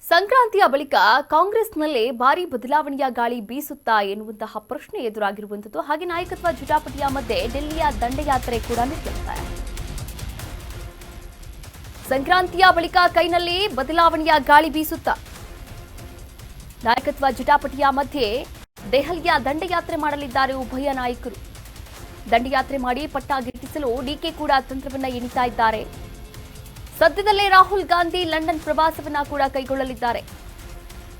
ಸಂಕ್ರಾಂತಿಯ ಬಳಿಕ ಕಾಂಗ್ರೆಸ್ನಲ್ಲಿ ಭಾರಿ ಬದಲಾವಣೆಯ ಗಾಳಿ ಬೀಸುತ್ತಾ ಎನ್ನುವಂತಹ ಪ್ರಶ್ನೆ ಎದುರಾಗಿರುವಂತದ್ದು. ಹಾಗೆ ನಾಯಕತ್ವ ಜಟಾಪಟಿಯ ಮಧ್ಯೆ ಡೆಲ್ಲಿಯ ದಂಡಯಾತ್ರೆ ಕೂಡ ನಡೆಯುತ್ತೆ. ಸಂಕ್ರಾಂತಿಯ ಬಳಿಕ ಕೈನಲ್ಲಿ ಬದಲಾವಣೆಯ ಗಾಳಿ ಬೀಸುತ್ತಾ ನಾಯಕತ್ವ ಜಟಾಪಟಿಯ ಮಧ್ಯೆ ದೆಹಲಿಯ ದಂಡಯಾತ್ರೆ ಮಾಡಲಿದ್ದಾರೆ ಉಭಯ ನಾಯಕರು. ದಂಡಯಾತ್ರೆ ಮಾಡಿ ಪಟ್ಟ ಗಿಟ್ಟಿಸಲು ಡಿಕೆ ಕೂಡ ತಂತ್ರವನ್ನ ಎಣಿತಾ ಇದ್ದಾರೆ. ಸದ್ಯದಲ್ಲೇ ರಾಹುಲ್ ಗಾಂಧಿ ಲಂಡನ್ ಪ್ರವಾಸವನ್ನ ಕೂಡ ಕೈಗೊಳ್ಳಲಿದ್ದಾರೆ.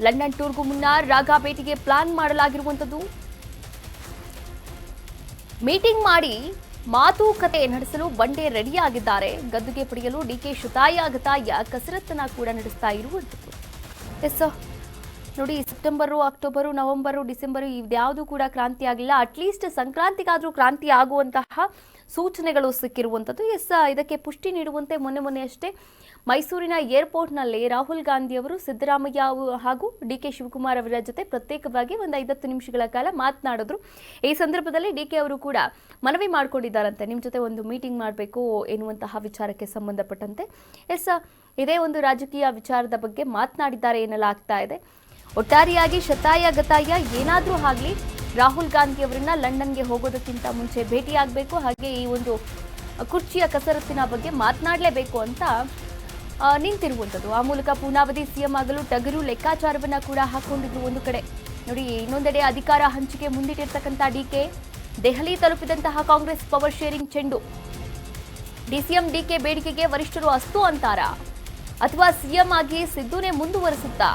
ಲಂಡನ್ ಟೂರ್ಗೂ ಮುನ್ನ ರಾಘಾ ಭೇಟಿಗೆ ಪ್ಲಾನ್ ಮಾಡಲಾಗಿರುವಂತದ್ದು. ಮೀಟಿಂಗ್ ಮಾಡಿ ಮಾತುಕತೆ ನಡೆಸಲು ಬಂಡೆ ರೆಡಿಯಾಗಿದ್ದಾರೆ. ಗದ್ದುಗೆ ಪಡೆಯಲು ಡಿಕೆ ಶತಾಯ ಕಸರತ್ತನ್ನ ಕೂಡ ನಡೆಸ್ತಾ ಇರುವಂತದ್ದು. ಎಸ್ ನೋಡಿ, ಸೆಪ್ಟೆಂಬರು, ಅಕ್ಟೋಬರು, ನವೆಂಬರು, ಡಿಸೆಂಬರು ಇದ್ಯಾವುದು ಕೂಡ ಕ್ರಾಂತಿ ಆಗಿಲ್ಲ. ಅಟ್ಲೀಸ್ಟ್ ಸಂಕ್ರಾಂತಿಗಾದರೂ ಕ್ರಾಂತಿ ಆಗುವಂತಹ ಸೂಚನೆಗಳು ಸಿಕ್ಕಿರುವಂಥದ್ದು. ಇದಕ್ಕೆ ಪುಷ್ಟಿ ನೀಡುವಂತೆ ಮೊನ್ನೆ ಅಷ್ಟೇ ಮೈಸೂರಿನ ಏರ್ಪೋರ್ಟ್ನಲ್ಲಿ ರಾಹುಲ್ ಗಾಂಧಿ ಅವರು ಸಿದ್ದರಾಮಯ್ಯ ಹಾಗೂ ಡಿಕೆ ಶಿವಕುಮಾರ್ ಅವರ ಜೊತೆ ಪ್ರತ್ಯೇಕವಾಗಿ ಒಂದು 50 ನಿಮಿಷಗಳ ಕಾಲ ಮಾತನಾಡಿದ್ರು. ಈ ಸಂದರ್ಭದಲ್ಲಿ ಡಿಕೆ ಅವರು ಕೂಡ ಮನವಿ ಮಾಡಿಕೊಂಡಿದ್ದಾರಂತೆ, ನಿಮ್ಮ ಜೊತೆ ಒಂದು ಮೀಟಿಂಗ್ ಮಾಡಬೇಕು ಎನ್ನುವಂತಹ ವಿಚಾರಕ್ಕೆ ಸಂಬಂಧಪಟ್ಟಂತೆ. ಇದೇ ಒಂದು ರಾಜಕೀಯ ವಿಚಾರದ ಬಗ್ಗೆ ಮಾತನಾಡಿದ್ದಾರೆ ಎನ್ನಲಾಗ್ತಾ ಇದೆ. ಒಟ್ಟಾರೆಯಾಗಿ ಶತಾಯ ಏನಾದರೂ ಆಗಲಿ ರಾಹುಲ್ ಗಾಂಧಿ ಅವರನ್ನ ಲಂಡನ್ಗೆ ಹೋಗೋದಕ್ಕಿಂತ ಮುಂಚೆ ಭೇಟಿಯಾಗಬೇಕು, ಹಾಗೆ ಈ ಒಂದು ಕುರ್ಚಿಯ ಕಸರತ್ತಿನ ಬಗ್ಗೆ ಮಾತನಾಡಲೇಬೇಕು ಅಂತ ನಿಂತಿರುವಂಥದ್ದು. ಆ ಮೂಲಕ ಪೂರ್ಣಾವಧಿ ಸಿಎಂ ಆಗಲು ಟಗರು ಲೆಕ್ಕಾಚಾರವನ್ನ ಕೂಡ ಹಾಕೊಂಡಿದ್ರು ಒಂದು ಕಡೆ. ನೋಡಿ, ಇನ್ನೊಂದೆಡೆ ಅಧಿಕಾರ ಹಂಚಿಕೆ ಮುಂದಿಟ್ಟಿರ್ತಕ್ಕಂಥ ಡಿಕೆ, ದೆಹಲಿ ತಲುಪಿದಂತಹ ಕಾಂಗ್ರೆಸ್ ಪವರ್ ಶೇರಿಂಗ್ ಚೆಂಡು. ಡಿಸಿಎಂ ಡಿಕೆ ಬೇಡಿಕೆಗೆ ವರಿಷ್ಠರು ಅಸ್ತು ಅಂತಾರಾ ಅಥವಾ ಸಿಎಂ ಆಗಿ ಸಿದ್ದುನೇ ಮುಂದುವರಿಸುತ್ತಾ?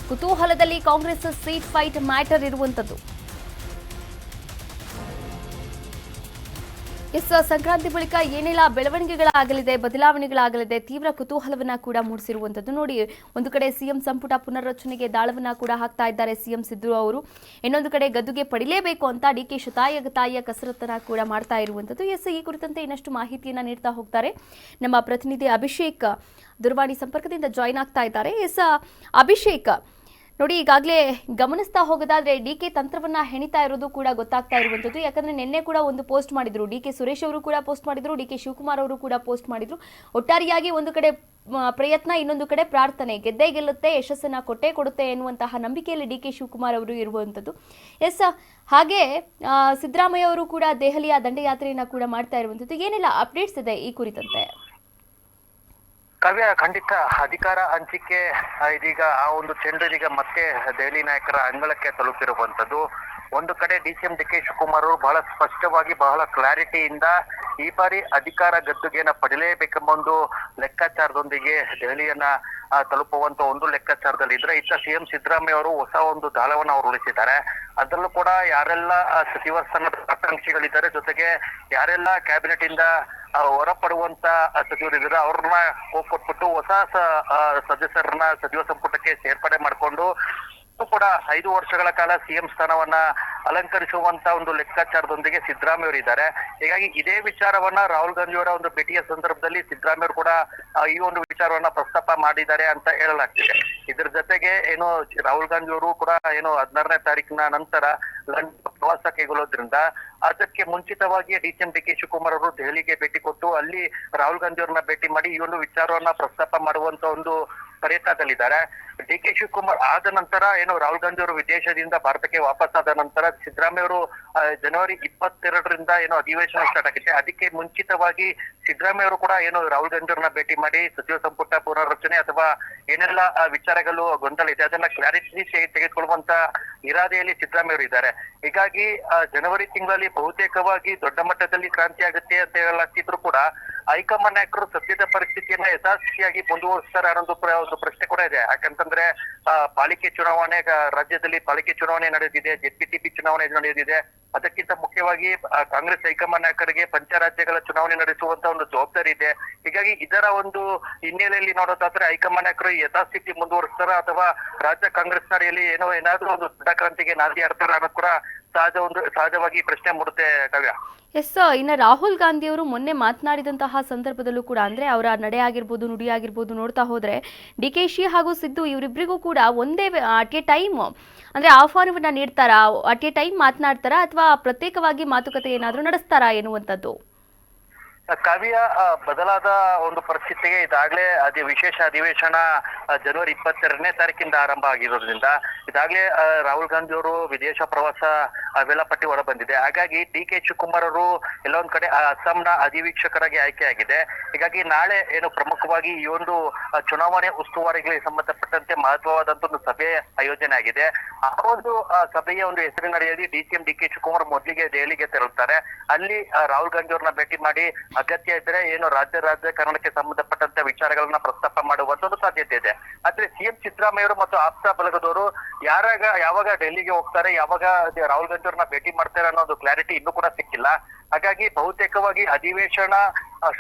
ಕುತೂಹಲದಲ್ಲಿ ಕಾಂಗ್ರೆಸ್ ಸೀಟ್ ಫೈಟ್ ಮ್ಯಾಟರ್ ಇರುವಂತದ್ದು. ಸಂಕ್ರಾಂತಿ ಬಳಿಕ ಏನೆಲ್ಲ ಬೆಳವಣಿಗೆಗಳಾಗಲಿದೆ, ಬದಲಾವಣೆಗಳಾಗಲಿದೆ, ತೀವ್ರ ಕುತೂಹಲವನ್ನ ಕೂಡ ಮೂಡಿಸಿರುವಂತದ್ದು. ನೋಡಿ, ಒಂದು ಕಡೆ ಸಿಎಂ ಸಂಪುಟ ಪುನರ್ರಚನೆಗೆ ದಾಳವನ್ನ ಕೂಡ ಹಾಕ್ತಾ ಇದ್ದಾರೆ ಸಿಎಂ ಸಿದ್ದು ಅವರು. ಇನ್ನೊಂದು ಕಡೆ ಗದ್ದುಗೆ ಪಡಿಲೇಬೇಕು ಅಂತ ಡಿಕೆ ಶತಾಯ ಕಸರತ್ತನ್ನ ಕೂಡ ಮಾಡ್ತಾ ಇರುವಂತದ್ದು. ಈ ಕುರಿತಂತೆ ಇನ್ನಷ್ಟು ಮಾಹಿತಿಯನ್ನ ನೀಡ್ತಾ ಹೋಗ್ತಾರೆ ನಮ್ಮ ಪ್ರತಿನಿಧಿ ಅಭಿಷೇಕ್. ದೂರವಾಣಿ ಸಂಪರ್ಕದಿಂದ ಜಾಯಿನ್ ಆಗ್ತಾ ಇದ್ದಾರೆ. ಅಭಿಷೇಕ್, ನೋಡಿ, ಈಗಾಗಲೇ ಗಮನಿಸ್ತಾ ಹೋಗೋದಾದ್ರೆ ಡಿಕೆ ತಂತ್ರವನ್ನ ಹೆಣಿತಾ ಇರೋದು ಕೂಡ ಗೊತ್ತಾಗ್ತಾ ಇರುವಂತದ್ದು. ಯಾಕಂದ್ರೆ ನಿನ್ನೆ ಕೂಡ ಒಂದು ಪೋಸ್ಟ್ ಮಾಡಿದ್ರು, ಡಿಕೆ ಸುರೇಶ್ ಅವರು ಕೂಡ ಪೋಸ್ಟ್ ಮಾಡಿದ್ರು, ಡಿಕೆ ಶಿವಕುಮಾರ್ ಅವರು ಕೂಡ ಪೋಸ್ಟ್ ಮಾಡಿದ್ರು. ಒಟ್ಟಾರೆಯಾಗಿ ಒಂದು ಕಡೆ ಪ್ರಯತ್ನ, ಇನ್ನೊಂದು ಕಡೆ ಪ್ರಾರ್ಥನೆ, ಗೆದ್ದೇ ಗೆಲ್ಲುತ್ತೆ, ಯಶಸ್ಸನ್ನ ಕೊಟ್ಟೇ ಕೊಡುತ್ತೆ ಎನ್ನುವಂತಹ ನಂಬಿಕೆಯಲ್ಲಿ ಡಿಕೆ ಶಿವಕುಮಾರ್ ಅವರು ಇರುವಂತದ್ದು. ಹಾಗೆ ಸಿದ್ದರಾಮಯ್ಯ ಅವರು ಕೂಡ ದೆಹಲಿಯ ದಂಡಯಾತ್ರೆಯನ್ನ ಕೂಡ ಮಾಡ್ತಾ ಇರುವಂತದ್ದು. ಏನೆಲ್ಲ ಅಪ್ಡೇಟ್ಸ್ ಇದೆ ಈ ಕುರಿತಂತೆ? ಕಾವ್ಯ, ಖಂಡಿತ ಅಧಿಕಾರ ಹಂಚಿಕೆ ಇದೀಗ ಆ ಒಂದು ಚೆಂಡು ಇದೀಗ ಮತ್ತೆ ದೆಹಲಿ ನಾಯಕರ ಅಂಗಳಕ್ಕೆ ತಲುಪಿರುವಂತದ್ದು. ಒಂದು ಕಡೆ ಡಿಸಿಎಂ ಡಿಕೆ ಶಿವಕುಮಾರ್ ಅವರು ಬಹಳ ಸ್ಪಷ್ಟವಾಗಿ, ಬಹಳ ಕ್ಲಾರಿಟಿಯಿಂದ ಈ ಬಾರಿ ಅಧಿಕಾರ ಗದ್ದುಗೆಯನ್ನ ಪಡೆಯಲೇಬೇಕೆಂಬ ಒಂದು ಲೆಕ್ಕಾಚಾರದೊಂದಿಗೆ ದೆಹಲಿಯನ್ನ ತಲುಪುವಂತ ಒಂದು ಲೆಕ್ಕಾಚಾರದಲ್ಲಿ ಇದ್ರೆ, ಇತ್ತ ಸಿಎಂ ಸಿದ್ದರಾಮಯ್ಯ ಅವರು ಹೊಸ ಒಂದು ದಾಳವನ್ನ ಅವರು ಉಳಿಸಿದ್ದಾರೆ. ಅದರಲ್ಲೂ ಕೂಡ ಯಾರೆಲ್ಲ ಸಚಿವ ಸ್ಥಾನದ ಆಕಾಂಕ್ಷಿಗಳಿದ್ದಾರೆ, ಜೊತೆಗೆ ಯಾರೆಲ್ಲ ಕ್ಯಾಬಿನೆಟ್ ಇಂದ ಹೊರಪಡುವಂತ ಸಚಿವರಿದ್ದಾರೆ ಅವ್ರನ್ನ ಕೊಟ್ಬಿಟ್ಟು ಹೊಸ ಸದಸ್ಯರನ್ನ ಸಚಿವ ಸಂಪುಟಕ್ಕೆ ಸೇರ್ಪಡೆ ಮಾಡಿಕೊಂಡು ಕೂಡ 5 ವರ್ಷಗಳ ಕಾಲ ಸಿಎಂ ಸ್ಥಾನವನ್ನ ಅಲಂಕರಿಸುವಂತ ಒಂದು ಲೆಕ್ಕಾಚಾರದೊಂದಿಗೆ ಸಿದ್ದರಾಮಯ್ಯ ಅವರು ಇದ್ದಾರೆ. ಹೀಗಾಗಿ ಇದೇ ವಿಚಾರವನ್ನ ರಾಹುಲ್ ಗಾಂಧಿ ಅವರ ಒಂದು ಭೇಟಿಯ ಸಂದರ್ಭದಲ್ಲಿ ಸಿದ್ದರಾಮಯ್ಯ ಅವರು ಕೂಡ ಈ ಒಂದು ವಿಚಾರವನ್ನ ಪ್ರಸ್ತಾಪ ಮಾಡಿದ್ದಾರೆ ಅಂತ ಹೇಳಲಾಗ್ತಿದೆ. ಇದ್ರ ಜೊತೆಗೆ ಏನು ರಾಹುಲ್ ಗಾಂಧಿ ಅವರು ಕೂಡ ಏನು 16ನೇ ತಾರೀಕಿನ ನಂತರ ಲಂಡನ್ ಪ್ರವಾಸ ಕೈಗೊಳ್ಳೋದ್ರಿಂದ ಅದಕ್ಕೆ ಮುಂಚಿತವಾಗಿ ಡಿಸಿಎಂ ಡಿಕೆ ಶಿವಕುಮಾರ್ ಅವರು ದೆಹಲಿಗೆ ಭೇಟಿ ಕೊಟ್ಟು ಅಲ್ಲಿ ರಾಹುಲ್ ಗಾಂಧಿ ಅವರನ್ನ ಭೇಟಿ ಮಾಡಿ ಈ ಒಂದು ವಿಚಾರವನ್ನ ಪ್ರಸ್ತಾಪ ಮಾಡುವಂತ ಒಂದು ಪ್ರಯತ್ನದಲ್ಲಿದ್ದಾರೆ. ಡಿಕೆ ಶಿವಕುಮಾರ್ ಆದ ನಂತರ ಏನು ರಾಹುಲ್ ಗಾಂಧಿ ಅವರು ವಿದೇಶದಿಂದ ಭಾರತಕ್ಕೆ ವಾಪಸ್ ಆದ ನಂತರ ಸಿದ್ದರಾಮಯ್ಯ ಅವರು ಜನವರಿ 22ರಿಂದ ಏನು ಅಧಿವೇಶನ ಸ್ಟಾರ್ಟ್ ಆಗಿದೆ. ಅದಕ್ಕೆ ಮುಂಚಿತವಾಗಿ ಸಿದ್ದರಾಮಯ್ಯ ಅವರು ಕೂಡ ಏನು ರಾಹುಲ್ ಗಾಂಧಿ ಅವರನ್ನ ಭೇಟಿ ಮಾಡಿ ಸಚಿವ ಸಂಪುಟ ಪುನರ್ರಚನೆ ಅಥವಾ ಏನೆಲ್ಲ ವಿಚಾರಗಳು ಗೊಂದಲ ಇದೆ ಅದನ್ನ ಕ್ಲಾರಿಟಿ ತೆಗೆದುಕೊಳ್ಳುವಂತ ಇರಾದೆಯಲ್ಲಿ ಸಿದ್ದರಾಮಯ್ಯ ಅವರು ಇದ್ದಾರೆ. ಹೀಗಾಗಿ ಜನವರಿ ತಿಂಗಳಲ್ಲಿ ಬಹುತೇಕವಾಗಿ ದೊಡ್ಡ ಮಟ್ಟದಲ್ಲಿ ಕ್ರಾಂತಿ ಆಗುತ್ತೆ ಅಂತ ಹೇಳಲಾಗ್ತಿದ್ರು ಕೂಡ ಹೈಕಮಾಂಡ್ ನಾಯಕರು ಸದ್ಯದ ಪರಿಸ್ಥಿತಿಯನ್ನ ಯಥಾಸ್ಥಿತಿಯಾಗಿ ಮುಂದುವರಿಸ್ತಾರೆ ಅನ್ನೋದು ಒಂದು ಪ್ರಶ್ನೆ ಕೂಡ ಇದೆ. ಯಾಕಂತಂದ್ರೆ ಪಾಲಿಕೆ ಚುನಾವಣೆ, ರಾಜ್ಯದಲ್ಲಿ ಪಾಲಿಕೆ ಚುನಾವಣೆ ನಡೆದಿದೆ, ಜೆಪಿಟಿಪಿ ಚುನಾವಣೆ ನಡೆದಿದೆ. ಅದಕ್ಕಿಂತ ಮುಖ್ಯವಾಗಿ ಕಾಂಗ್ರೆಸ್ ಹೈಕಮಾಂಡ್ ನಾಯಕರಿಗೆ ಪಂಚರಾಜ್ಯಗಳ ಚುನಾವಣೆ ನಡೆಸುವಂತ ಒಂದು ಜವಾಬ್ದಾರಿ ಇದೆ. ಹೀಗಾಗಿ ಇದರ ಒಂದು ಹಿನ್ನೆಲೆಯಲ್ಲಿ ನೋಡೋದಾದ್ರೆ ಹೈಕಮಾಂಡ್ ನಾಯಕರು ಯಥಾಸ್ಥಿತಿ ಮುಂದುವರಿಸ್ತಾರ ಅಥವಾ ರಾಜ್ಯ ಕಾಂಗ್ರೆಸ್ ನಡೆಯಲ್ಲಿ ಏನಾದ್ರೂ ಒಂದು ದೊಡ್ಡ ಕ್ರಾಂತಿಗೆ ನಾಂದಿ ಹಾಡ್ತಾರ ಅನ್ನೋದು ಕೂಡ ಸಹಜವಾಗಿ ಪ್ರಶ್ನೆ ಮೂಡುತ್ತೆ ಕಾವ್ಯ. ಇನ್ನು ರಾಹುಲ್ ಗಾಂಧಿ ಅವರು ಮೊನ್ನೆ ಮಾತನಾಡಿದಂತಹ ಸಂದರ್ಭದಲ್ಲೂ ಕೂಡ, ಅಂದ್ರೆ ಅವರ ನಡೆ ಆಗಿರ್ಬೋದು, ನುಡಿ ಆಗಿರ್ಬೋದು ನೋಡ್ತಾ ಹೋದ್ರೆ ಡಿಕೆಶಿ ಹಾಗೂ ಸಿದ್ದು ಇವರಿಬ್ಬರಿಗೂ ಕೂಡ ಒಂದೇ ಅಟ್ ಎ ಟೈಮ್ ಅಂದ್ರೆ ಆಹ್ವಾನವನ್ನ ನೀಡ್ತಾರಾ, ಅಟ್ ಎ ಟೈಮ್ ಮಾತನಾಡ್ತಾರಾ ಅಥವಾ ಪ್ರತ್ಯೇಕವಾಗಿ ಮಾತುಕತೆ ಏನಾದ್ರೂ ನಡೆಸ್ತಾರಾ ಎನ್ನುವಂಥದ್ದು? ಕಾವ್ಯ, ಬದಲಾದ ಒಂದು ಪರಿಸ್ಥಿತಿಗೆ ಇದಾಗಲೇ ವಿಶೇಷ ಅಧಿವೇಶನ ಜನವರಿ 22ನೇ ತಾರೀಕಿಂದ ಆರಂಭ ಆಗಿರೋದ್ರಿಂದ ಇದಾಗಲೇ ರಾಹುಲ್ ಗಾಂಧಿ ಅವರು ವಿದೇಶ ಪ್ರವಾಸ ವೇಳಾಪಟ್ಟಿ ಹೊರ ಬಂದಿದೆ. ಹಾಗಾಗಿ ಡಿ.ಕೆ. ಶಿವಕುಮಾರ್ ಅವರು ಎಲ್ಲೊಂದ್ ಕಡೆ ಅಸ್ಸಾಂನ ಅಧಿವೀಕ್ಷಕರಾಗಿ ಆಯ್ಕೆಯಾಗಿದೆ. ಹೀಗಾಗಿ ನಾಳೆ ಏನು ಪ್ರಮುಖವಾಗಿ ಈ ಒಂದು ಚುನಾವಣೆ ಉಸ್ತುವಾರಿಗೆ ಸಂಬಂಧಪಟ್ಟಂತೆ ಮಹತ್ವವಾದಂತ ಒಂದು ಸಭೆ ಆಯೋಜನೆ ಆಗಿದೆ. ಆ ಒಂದು ಸಭೆಯ ಒಂದು ಹೆಸರಿನಡಿಯಲ್ಲಿ ಡಿ.ಕೆ. ಶಿವಕುಮಾರ್ ಮೊದಲಿಗೆ ದೆಹಲಿಗೆ ತೆರಳುತ್ತಾರೆ. ಅಲ್ಲಿ ರಾಹುಲ್ ಗಾಂಧಿ ಅವ್ರನ್ನ ಭೇಟಿ ಮಾಡಿ ಅಗತ್ಯ ಇದ್ರೆ ಏನು ರಾಜಕಾರಣಕ್ಕೆ ಸಂಬಂಧಪಟ್ಟಂತ ವಿಚಾರಗಳನ್ನ ಪ್ರಸ್ತಾಪ ಮಾಡುವಂತ ಒಂದು ಸಾಧ್ಯತೆ ಇದೆ. ಆದ್ರೆ ಸಿಎಂ ಸಿದ್ದರಾಮಯ್ಯ ಅವರು ಮತ್ತು ಆಪ್ತ ಬಳಗದವರು ಯಾವಾಗ ಡೆಲ್ಲಿಗೆ ಹೋಗ್ತಾರೆ, ಯಾವಾಗ ರಾಹುಲ್ ಗಾಂಧಿ ಅವ್ರನ್ನ ಭೇಟಿ ಮಾಡ್ತಾರೆ ಅನ್ನೋ ಒಂದು ಕ್ಲಾರಿಟಿ ಇನ್ನೂ ಕೂಡ ಸಿಕ್ಕಿಲ್ಲ. ಹಾಗಾಗಿ ಬಹುತೇಕವಾಗಿ ಅಧಿವೇಶನ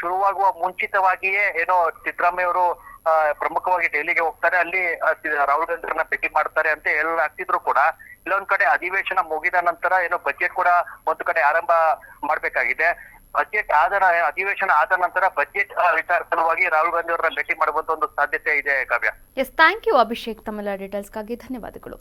ಶುರುವಾಗುವ ಮುಂಚಿತವಾಗಿಯೇ ಏನೋ ಸಿದ್ದರಾಮಯ್ಯ ಅವರು ಪ್ರಮುಖವಾಗಿ ಡೆಲ್ಲಿಗೆ ಹೋಗ್ತಾರೆ, ಅಲ್ಲಿ ರಾಹುಲ್ ಗಾಂಧಿ ಅವ್ರನ್ನ ಭೇಟಿ ಮಾಡ್ತಾರೆ ಅಂತ ಹೇಳಲಾಗ್ತಿದ್ರು ಕೂಡ ಇಲ್ಲೊಂದ್ ಕಡೆ ಅಧಿವೇಶನ ಮುಗಿದ ನಂತರ ಏನೋ ಬಜೆಟ್ ಕೂಡ ಒಂದು ಕಡೆ ಆರಂಭ ಮಾಡ್ಬೇಕಾಗಿದೆ. ಅಧಿವೇಶನ ಆದ ನಂತರ ಬಜೆಟ್ ವಿಚಾರ ಸಲುವಾಗಿ ರಾಹುಲ್ ಗಾಂಧಿ ಅವರನ್ನ ಭೇಟಿ ಮಾಡುವಂತ ಒಂದು ಸಾಧ್ಯತೆ ಇದೆ Kavya. Yes, thank you Abhishek. ತಮ್ಮೆಲ್ಲ ಡೀಟೇಲ್ಸ್ಗಾಗಿ ಧನ್ಯವಾದಗಳು.